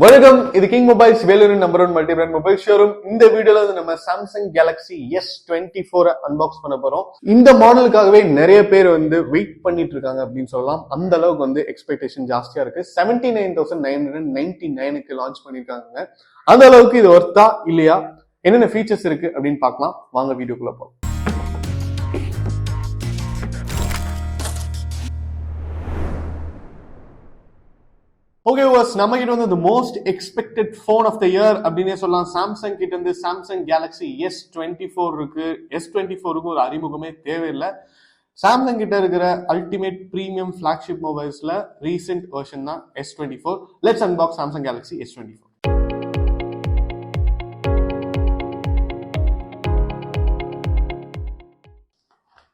வணக்கம், இது king mobiles Vellore number 1 multi brand mobile showroom. இந்த வீடியோல வந்து நம்ம சாம்சங் கேலக்ஸி S24 அன்பாக்ஸ் பண்ண போறோம். இந்த மாடலுக்காகவே நிறைய பேர் வந்து வெயிட் பண்ணிட்டு இருக்காங்க அப்படின்னு சொல்லலாம். அந்த அளவுக்கு வந்து எக்ஸ்பெக்டேஷன் ஜாஸ்தியா இருக்கு. 79,999க்கு லான்ச் பண்ணிருக்காங்க. அந்த அளவுக்கு இது ஒர்த்தா இல்லையா, என்னென்ன ஃபீச்சர்ஸ் இருக்கு அப்படின்னு பார்க்கலாம். வாங்க வீடியோக்குள்ள போலாம். ஓகே வாஸ், நம்ம கிட்ட வந்து most expected phone of the year அப்படின்னே சொல்லலாம். சாம்சங் கிட்ட இருந்து சாம்சங் கேலக்ஸி S24 இருக்கு. S24க்கு ஒரு அறிமுகமே தேவையில்லை. சாம்சங் கிட்ட இருக்கிற அல்டிமேட் பிரீமியம் ஃபிளாக்ஷிப் மொபைல்ஸ்ல ரீசெண்ட் வெர்ஷன் தான் S24. Let's unbox Samsung Galaxy S24.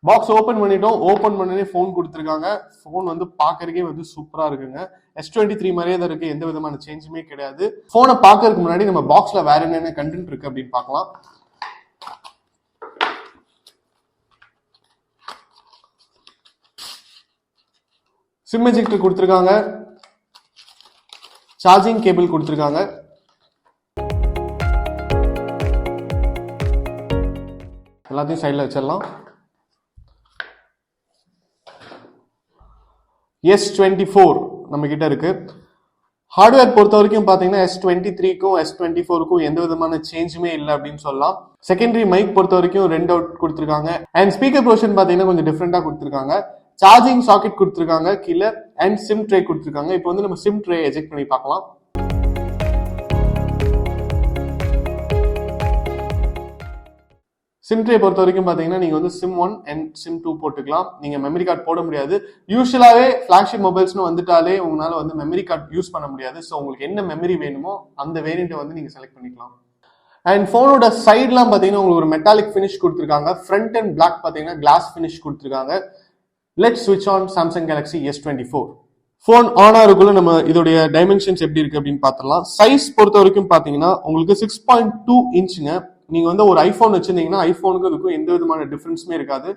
Box open பண்ணிட்டோம். ஓபன் பண்ணனே போன் கொடுத்துருக்காங்க. போன் வந்து பாக்குறதுக்கே வந்து சூப்பரா இருக்குங்க. S23 மாதிரியே தான் இருக்கு, எந்த விதமான சேஞ்சுமே கிடையாது. போனை பாக்குறதுக்கு முன்னாடி நம்ம பாக்ஸ்ல வேற என்னென்ன கண்டென்ட் இருக்கு அப்படின்னு பார்க்கலாம். சிம் எஜெக்டர் கொடுத்துருக்காங்க, சார்ஜிங் கேபிள் கொடுத்துருக்காங்க, எல்லாத்தையும் சைட்ல வச்சிடலாம். S24 நம்ம கிட்ட இருக்கு. ஹார்ட்வேர் பொறுத்த வரைக்கும் பாத்தீங்கன்னா S23க்கும் S24க்கும் எந்த விதமான சேஞ்சுமே இல்லை அப்படின்னு சொல்லலாம். செகண்டரி மைக் பொறுத்த வரைக்கும் 2 அவுட் கொடுத்துருக்காங்க. அண்ட் ஸ்பீக்கர் போர்ஷன் பாத்தீங்கன்னா கொஞ்சம் டிஃப்ரெண்டா கொடுத்துருக்காங்க. சார்ஜிங் சாக்கெட் கொடுத்துருக்காங்க கீழே, அண்ட் சிம் ட்ரே கொடுத்துருக்காங்க. இப்போ வந்து நம்ம சிம் ட்ரே எஜெக்ட் பண்ணி பார்க்கலாம். சிம் ட்ரே பொறுத்த வரைக்கும் பாத்தீங்கன்னா நீங்க வந்து சிம் 1 அண்ட் சிம் 2 போட்டுக்கலாம். நீங்க மெமரி கார்டு போட முடியாது. யூஸ்வலாவே ஃபிளாக்ஷிப் மொபைல்ஸ்னு வந்துட்டாலே உங்களால வந்து மெமரி கார்டு யூஸ் பண்ண முடியாது. ஸோ உங்களுக்கு என்ன மெமரி வேணுமோ அந்த வேரியண்ட்டை வந்து நீங்க செலக்ட் பண்ணிக்கலாம். அண்ட் போனோட சைட்லாம் பாத்தீங்கன்னா உங்களுக்கு ஒரு மெட்டாலிக் ஃபினிஷ் கொடுத்துருக்காங்க. ஃப்ரண்ட் அண்ட் பிளாக் பாத்தீங்கன்னா கிளாஸ் ஃபினிஷ் கொடுத்துருக்காங்க. லெட்ஸ் ஸ்விட்ச் on Samsung Galaxy S24. Phone on ஆகுறதுக்குள்ள நம்ம இதோடைய டைமென்ஷன்ஸ் எப்படி இருக்கு அப்படின்னு பாத்திரலாம். சைஸ் பொறுத்த வரைக்கும் பாத்தீங்கன்னா உங்களுக்கு 6.2 இன்ச்சுங்க. நீங்க வந்து ஒரு ஐபோன் வச்சிருந்தீங்கன்னா ஐபோனுக்கு இதுக்கும் எந்த விதமான டிஃபரன்ஸுமே இருக்காது.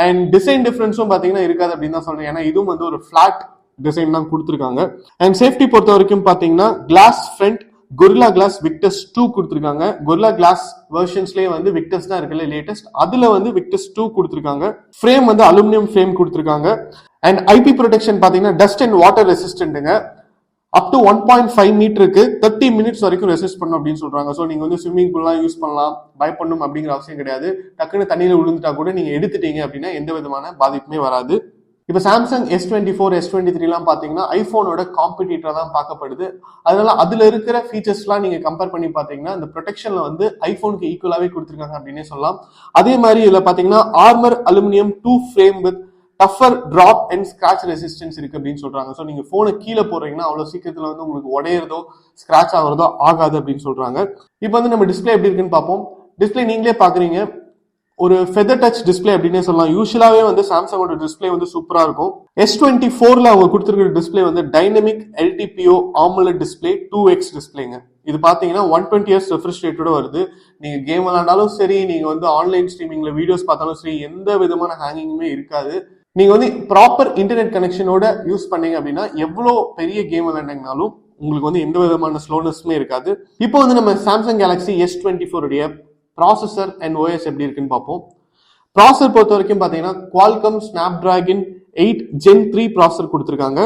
அண்ட் டிசைன் டிஃபரன்ஸும் பாத்தீங்கன்னா இருக்காது அப்படின்னு தான் சொல்றேன். ஏன்னா இதுவும் வந்து ஒரு பிளாட் டிசைன் தான் கொடுத்துருக்காங்க. அண்ட் சேஃப்டி பொறுத்த வரைக்கும் பாத்தீங்கன்னா glass front Gorilla glass Victus 2 கொடுத்துருக்காங்க. கொரில்லா கிளாஸ் வெர்ஷன்ஸ்லயே வந்து விக்டஸ் தான் இருக்குல்ல லேட்டஸ்ட், அதுல வந்து விக்டஸ் 2 கொடுத்துருக்காங்க. ஃப்ரேம் வந்து அலுமினியம் ஃப்ரேம் கொடுத்துருக்காங்க. அண்ட் ஐபி ப்ரொடெக்ஷன் பாத்தீங்கன்னா டஸ்ட் அண்ட் வாட்டர் ரெசிஸ்டன்ட்டுங்க. அப் டு 1.5 மீட்டருக்கு 30 மினிட்ஸ் வரைக்கும் ரெசிஸ்ட் பண்ணும் அப்படின்னு சொல்றாங்க. ஸோ நீங்க வந்து ஸ்விம்மிங் பூல்லாம் யூஸ் பண்ணலாம், பயப்படணும் அப்படிங்கிற அவசியம் கிடையாது. டக்குன்னு தண்ணியில விழுந்துட்டா கூட நீங்க எடுத்துட்டீங்க அப்படின்னா எந்த விதமான பாதிப்புமே வராது. இப்ப சாம்சங் S24 S23 எல்லாம் பாத்தீங்கன்னா ஐபோனோட காம்படிட்டரா தான் பார்க்கப்படுது. அதனால அதுல இருக்கிற ஃபீச்சர்ஸ் எல்லாம் நீங்க கம்பேர் பண்ணி பாத்தீங்கன்னா இந்த ப்ரொடெக்ஷன்ல வந்து ஐபோனுக்கு ஈக்குவலாவே கொடுத்துருக்காங்க அப்படின்னே சொல்லலாம். அதே மாதிரி இதுல பாத்தீங்கன்னா armour aluminium 2 frame with tougher drop and scratch resistance இருக்கு அப்படின்னு சொல்றாங்க. ஸோ நீங்க போனை கீழே போறீங்கன்னா அவ்வளவு சீக்கிரத்துல வந்து உங்களுக்கு உடையறதோ ஸ்கிராச் ஆகுறதோ ஆகாது அப்படின்னு சொல்றாங்க. இப்போ வந்து நம்ம டிஸ்பிளே எப்படி இருக்குன்னு பார்ப்போம். டிஸ்பிளே நீங்களே பாக்குறீங்க, ஒரு ஃபெதர் டச் டிஸ்பிளே அப்படின்னே சொல்லலாம். யூஸ்வலாவே வந்து சாம்சங்கோட டிஸ்பிளே வந்து சூப்பரா இருக்கும். S24ல அவங்க கொடுத்துருக்கிற டிஸ்பிளே வந்து dynamic LTPO AMOLED display 2x டிஸ்பிளேங்க. இது பாத்தீங்கன்னா 120 Hz ரெஃப்ரெஷ் ரேட்டோட வருது. நீங்க கேம் விளையாண்டாலும் சரி, நீங்க வந்து ஆன்லைன் ஸ்ட்ரீமிங்ல வீடியோஸ் பார்த்தாலும் சரி, எந்த விதமான ஹேங்கிங்குமே இருக்காது. நீங்க வந்து ப்ராப்பர் இன்டர்நெட் கனெக்ஷனோட யூஸ் பண்ணீங்க அப்படின்னா எவ்வளவு பெரிய கேம் விளையாண்டிங்கனாலும் உங்களுக்கு வந்து எந்த விதமான ஸ்லோனஸ்மே இருக்காது. இப்போ வந்து நம்ம சாம்சங் கேலக்ஸி S24 உடைய ப்ராசஸர் அண்ட் OS எப்படி இருக்குன்னு பார்ப்போம். ப்ராசஸர் பொறுத்த வரைக்கும் பாத்தீங்கன்னா குவால்காம் ஸ்னாப்டிராகன் 8 Gen 3 ப்ராசஸர் கொடுத்துருக்காங்க.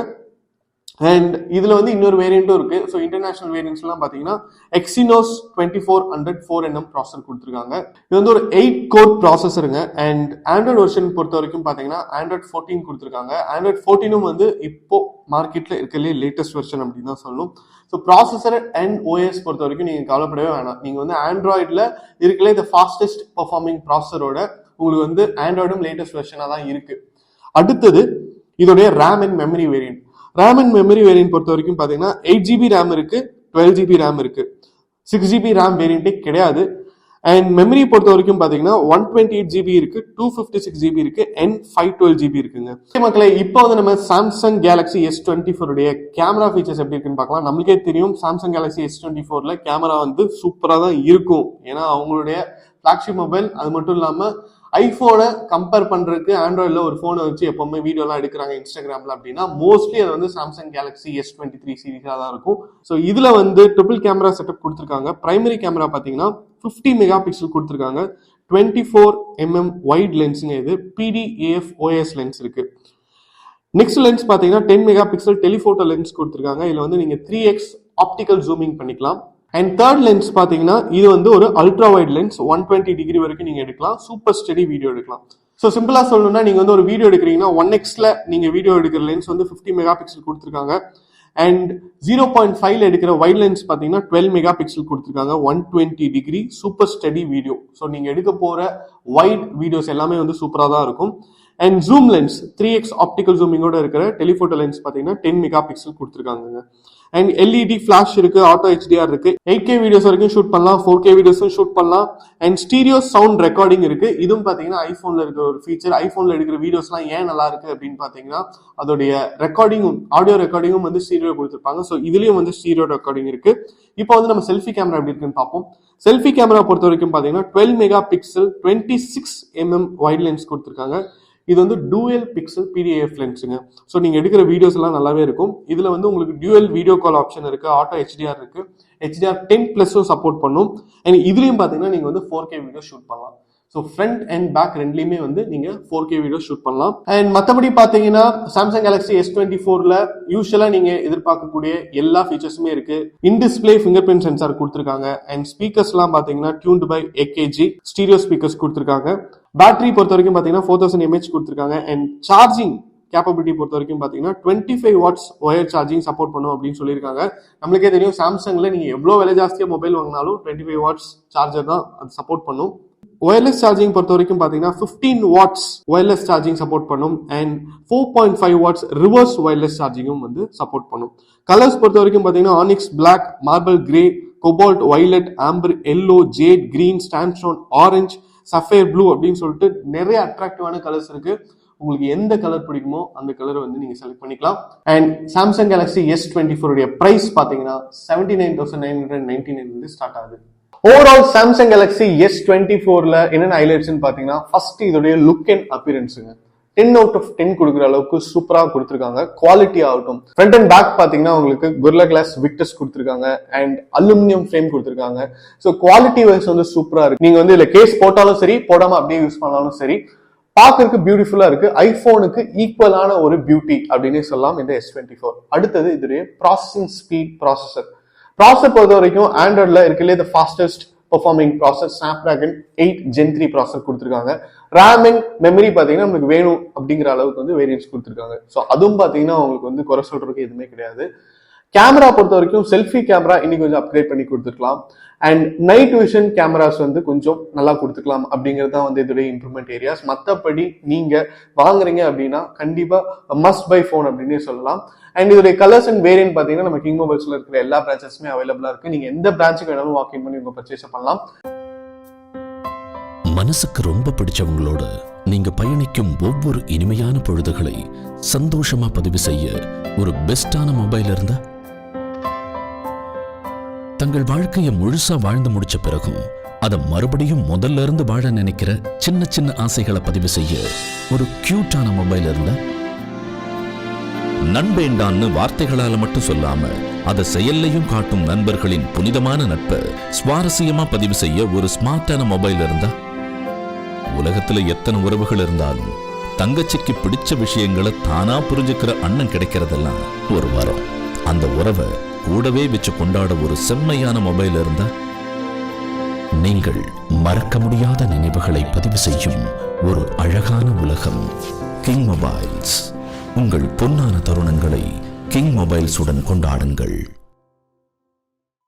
அண்ட் இதுல வந்து இன்னொரு வேரியண்ட்டும் இருக்கு. ஸோ இன்டர்நேஷனல் வேரியன்ட்ஸ் எல்லாம் பாத்தீங்கன்னா Exynos 2400 4nm ப்ராசஸர் கொடுத்துருக்காங்க. இது வந்து ஒரு 8 கோர் ப்ராசஸருங்க. அண்ட் ஆண்ட்ராய்டு வெர்ஷன் பொறுத்த வரைக்கும் பாத்தீங்கன்னா Android 14 கொடுத்துருக்காங்க. Android 14 வந்து இப்போ மார்க்கெட்ல இருக்கிறதுலே லேட்டஸ்ட் வெர்ஷன் அப்படின்னு தான் சொல்லணும். ஸோ ப்ராசஸர் அண்ட் OS பொறுத்த வரைக்கும் நீங்க கவலைப்படவே வேணாம். நீங்க வந்து ஆண்ட்ராய்டுல இருக்கல இந்த ஃபாஸ்டஸ்ட் பெர்ஃபார்மிங் ப்ராசஸரோட உங்களுக்கு வந்து ஆண்ட்ராய்டும் லேட்டஸ்ட் வெர்ஷனா தான் இருக்கு. அடுத்தது இதோடைய RAM and memory variant. RAM and memory variant பொறுத்த வரைக்கும் பாத்தீங்கன்னா 8GB ரேம் இருக்கு, 12GB ரேம் இருக்கு, 6GB ரேம் வேரியன்ட்டே கிடையாது. அண்ட் மெமரி பொறுத்த வரைக்கும் பாத்தீங்கன்னா 128GB இருக்கு, 256GB இருக்கு, அண்ட் 512GB இருக்குங்க. மக்களே, இப்போ வந்து நம்ம சாம்சங் கேலக்ஸி S24 உடைய கேமரா ஃபீச்சர்ஸ் எப்படி இருக்குன்னு பார்க்கலாம். நம்மளுக்கே தெரியும் சாம்சங் கேலக்ஸி S24ல கேமரா வந்து சூப்பரா தான் இருக்கும். ஏன்னா அவங்களுடைய ஃபிளாக்ஷிப் மொபைல், அது மட்டும் இல்லாம ஐபோனை கம்பேர் பண்றதுக்கு ஆண்ட்ராய்டில் ஒரு போனை வச்சு எப்பவுமே வீடியோலாம் எடுக்கிறாங்க இன்ஸ்டாகிராம்ல அப்படின்னா மோஸ்ட்லி அது வந்து சாம்சங் கேலக்ஸி S23 சீரீஸாக தான் இருக்கும். ஸோ இதுல வந்து ட்ரிபிள் கேமரா செட்டப் கொடுத்துருக்காங்க. பிரைமரி கேமரா பார்த்தீங்கன்னா 50 மெகா பிக்சல் கொடுத்துருக்காங்க. 24mm white லென்ஸுங்க. இது PDAF OS லென்ஸ் இருக்கு. நெக்ஸ்ட் லென்ஸ் பார்த்தீங்கன்னா 10 மெகா பிக்சல் டெலிஃபோட்டோ லென்ஸ் கொடுத்துருக்காங்க. இதுல வந்து நீங்க 3x ஆப்டிக்கல் ஜூமிங் பண்ணிக்கலாம். அண்ட் தேர்ட் லென்ஸ் பார்த்தீங்கன்னா இது வந்து ஒரு அல்ட்ரா வைட் லென்ஸ். 120 டிகிரி வரைக்கும் நீங்க எடுக்கலாம். சூப்பர் ஸ்டெடி வீடியோ எடுக்கலாம். ஸோ சிம்பிளா சொல்லணும்னா நீங்க வந்து ஒரு வீடியோ எடுக்கிறீங்கன்னா 1xல நீங்க வீடியோ எடுக்கிற லென்ஸ் வந்து 50 மெகா பிக்சல் கொடுத்துருக்காங்க. அண்ட் 0.5 எடுக்கிற வைட் லென்ஸ் பார்த்தீங்கன்னா 12 மெகா பிக்சல் கொடுத்துருக்காங்க. 120 degree super steady video. So நீங்க எடுக்க போற வைட் வீடியோஸ் எல்லாமே வந்து சூப்பரா தான் இருக்கும். And zoom lens 3x optical ஜூமிங்கோட இருக்கிற டெலிஃபோட்டோ லென்ஸ் பார்த்தீங்கன்னா 10 மெகா பிக்சல் கொடுத்துருக்காங்க. அண்ட் LED ஃபிளாஷ் இருக்கு, ஆட்டோ HDR இருக்கு. 8K வீடியோஸ் வரைக்கும் ஷூட் பண்ணலாம், 4K வீடியோஸும் ஷூட் பண்ணலாம். அண்ட் ஸ்டீரியோ சவுண்ட் ரெக்கார்டிங் இருக்கு. இதுவும் பாத்தீங்கன்னா ஐபோன்ல இருக்கிற ஒரு ஃபீச்சர். ஐபோன்ல எடுக்கிற வீடியோஸ்லாம் ஏன் நல்லா இருக்கு அப்படின்னு பாத்தீங்கன்னா அதோடைய ரெக்கார்டிங்கும் ஆடியோ ரெக்கார்டிங்கும் வந்து ஸ்டீரியோ கொடுத்துருப்பாங்க. ஸோ இதுலயும் வந்து ஸ்டீரியோ ரெக்கார்டிங் இருக்கு. இப்போ வந்து நம்ம செல்ஃபி கேமரா எப்படி இருக்குன்னு பார்ப்போம். செல்ஃபி கேமரா பொறுத்த வரைக்கும் பாத்தீங்கன்னா 12 mega pixel 26mm white lens கொடுத்துருக்காங்க. இது வந்து டூயல் பிக்சல் PDAF லென்ஸுங்க. ஸோ நீங்க எடுக்கிற வீடியோஸ் எல்லாம் நல்லாவே இருக்கும். இதுல வந்து உங்களுக்கு டியூயல் வீடியோ கால் ஆப்ஷன் இருக்கு, ஆட்டோ HDR இருக்கு, HDR10+ சப்போர்ட் பண்ணும். அண்ட் இதுலயும் பாத்தீங்கன்னா நீங்க வந்து 4K வீடியோ ஷூட் பண்ணலாம். ஸோ ஃப்ரண்ட் அண்ட் பேக் ரெண்டுலையுமே வந்து நீங்க 4K வீடியோ ஷூட் பண்ணலாம். அண்ட் மற்றபடி பாத்தீங்கன்னா சாம்சங் கேலக்ஸி S24ல யூஸ்வலா நீங்க எதிர்பார்க்கக்கூடிய எல்லா ஃபீச்சர்ஸுமே இருக்கு. In display fingerprint sensor கொடுத்துருக்காங்க. அண்ட் ஸ்பீக்கர்ஸ் எல்லாம் பாத்தீங்கன்னா tuned by AKG stereo speakers கொடுத்துருக்காங்க. பேட்டரி பொறுத்த வரைக்கும் பாத்தீங்கன்னா 4000 mAh கொடுத்துருக்காங்க. அண்ட் சார்ஜிங் கேப்பபிலிட்டி பொறுத்த வரைக்கும் பாத்தீங்கன்னா 25 வாட்ஸ் ஒயர் சார்ஜிங் சப்போர்ட் பண்ணும் அப்படின்னு சொல்லியிருக்காங்க. நம்மளுக்கே தெரியும் சாம்சங்ல நீங்க எவ்வளவு விலை ஜாஸ்தியா மொபைல் வாங்கினாலும் 25 வாட்ஸ் சார்ஜர் தான் அது சப்போர்ட் பண்ணும். ஒயர்லெஸ் சார்ஜிங் பொறுத்த வரைக்கும் பாத்தீங்கன்னா 15 வாட்ஸ் ஒயர்லெஸ் சார்ஜிங் சப்போர்ட் பண்ணும். அண்ட் 4.5 வாட்ஸ் ரிவர்ஸ் ஒயர்லெஸ் சார்ஜிங்கும் வந்து சப்போர்ட் பண்ணும். கலர்ஸ் பொறுத்த வரைக்கும் பாத்தீங்கன்னா onyx black, marble grey, cobalt violet, amber yellow, jade green, sandstone orange, sapphire blue அப்படின்னு சொல்லிட்டு நிறைய அட்ராக்டிவான கலர்ஸ் இருக்கு. உங்களுக்கு எந்த கலர் பிடிக்குமோ அந்த கலரை வந்து நீங்க செலக்ட் பண்ணிக்கலாம். அண்ட் சாம்சங் கேலக்ஸி S24 உடைய பிரைஸ் பாத்தீங்கன்னா 79,999 வந்து ஸ்டார்ட் ஆகுது. ஓவரால் சாம்சங் கேலக்ஸி S24ல என்னென்ன ஹைலைட்ஸ்னு பாத்தீங்கன்னா ஃபர்ஸ்ட் இதோடைய லுக் அண்ட் அப்பியரன்ஸுங்க 10 out of 10 கொடுக்குற அளவுக்கு சூப்பரா கொடுத்துருக்காங்க. குவாலிட்டி ஆகட்டும், ஃப்ரண்ட் அண்ட் பேக் பாத்தீங்கன்னா உங்களுக்கு Gorilla Glass Victus கொடுத்துருக்காங்க. அண்ட் அலுமினியம் ஃப்ரேம் கொடுத்துருக்காங்க. ஸோ குவாலிட்டி வைஸ் வந்து சூப்பரா இருக்கு. நீங்க வந்து இதுல கேஸ் போட்டாலும் சரி, போடாம அப்படியே யூஸ் பண்ணாலும் சரி, பாக்குறதுக்கு பியூட்டிஃபுல்லா இருக்கு. ஐபோனுக்கு ஈக்குவலான ஒரு பியூட்டி அப்படின்னு சொல்லலாம் இந்த S24. அடுத்தது இதோடைய ப்ராசஸிங் ஸ்பீட். ப்ராசஸர் பொறுத்த வரைக்கும் ஆண்ட்ராய்ட்ல இருக்கலே the fastest performing processor Snapdragon 8 Gen 3 processor கொடுத்துருக்காங்க. ரேம் அண்ட் மெமரி பாத்தீங்கன்னா நமக்கு வேணும் அப்படிங்கிற அளவுக்கு வந்து வேரியன்ஸ் கொடுத்துருக்காங்க. ஸோ அதுவும் பாத்தீங்கன்னா உங்களுக்கு வந்து குறை சொல்றதுக்கு எதுவுமே கிடையாது. கேமரா பொறுத்த வரைக்கும் செல்ஃபி கேமரா இன்னைக்கு கொஞ்சம் அப்கிரேட் பண்ணி கொடுத்துருக்கலாம். அண்ட் நைட் விஷன் கேமராஸ் வந்து கொஞ்சம் நல்லா கொடுத்துக்கலாம் அப்படிங்கிறது தான் வந்து இதோடைய இம்ப்ரூவ்மெண்ட் ஏரியாஸ். மற்றபடி நீங்க வாங்குறீங்க அப்படின்னா கண்டிப்பா மஸ்ட் பை போன் அப்படின்னே சொல்லலாம். அண்ட் இதோடைய கலர்ஸ் அண்ட் வேரியன்ட் பாத்தீங்கன்னா நம்ம கிங் மொபைல்ஸ்ல இருக்கிற எல்லா பிரான்ச்சஸுமே அவைலபிளா இருக்கு. நீங்க எந்த பிரான்ச்சுக்கு வேணாலும் வாக்கிங் பண்ணி உங்க பர்ச்சேஸ் பண்ணலாம். மனசுக்கு ரொம்ப பிடிச்சவங்களோட நீங்க பயணிக்கும் ஒவ்வொரு இனிமையான பொழுதுகளை சந்தோஷமா பதிவு செய்ய ஒரு பெஸ்டான மொபைல் இருந்தா, தங்கள் வாழ்க்கையை முழுசா வாழ்ந்து முடிச்ச பிறகும் அதை மறுபடியும் முதல்ல இருந்து வாழ நினைக்கிற சின்ன சின்ன ஆசைகளை பதிவு செய்ய ஒரு கியூட்டான மொபைல் இருந்தா, நண்பேண்டான்னு வார்த்தைகளால மட்டும் சொல்லாம அதை செயல்லையும் காட்டும் நண்பர்களின் புனிதமான நட்பை சுவாரஸ்யமா பதிவு செய்ய ஒரு ஸ்மார்ட்டான மொபைல் இருந்தா, உலகத்துல எத்தனை உறவுகள் இருந்தாலும் தங்கச்சிக்கு பிடிச்ச விஷயங்களை தானா புரிஞ்சுக்கிற அண்ணன் கிடைக்கிறதெல்லாம் ஒரு வரம். அந்த உறவை கூடவே வச்சு கொண்டாட ஒரு செம்மையான மொபைல் இருந்தா, நீங்கள் மறக்க முடியாத நினைவுகளை பதிவு செய்யும் ஒரு அழகான உலகம் கிங் மொபைல்ஸ். உங்கள் பொன்னான தருணங்களை கிங் மொபைல்ஸுடன் கொண்டாடுங்கள்.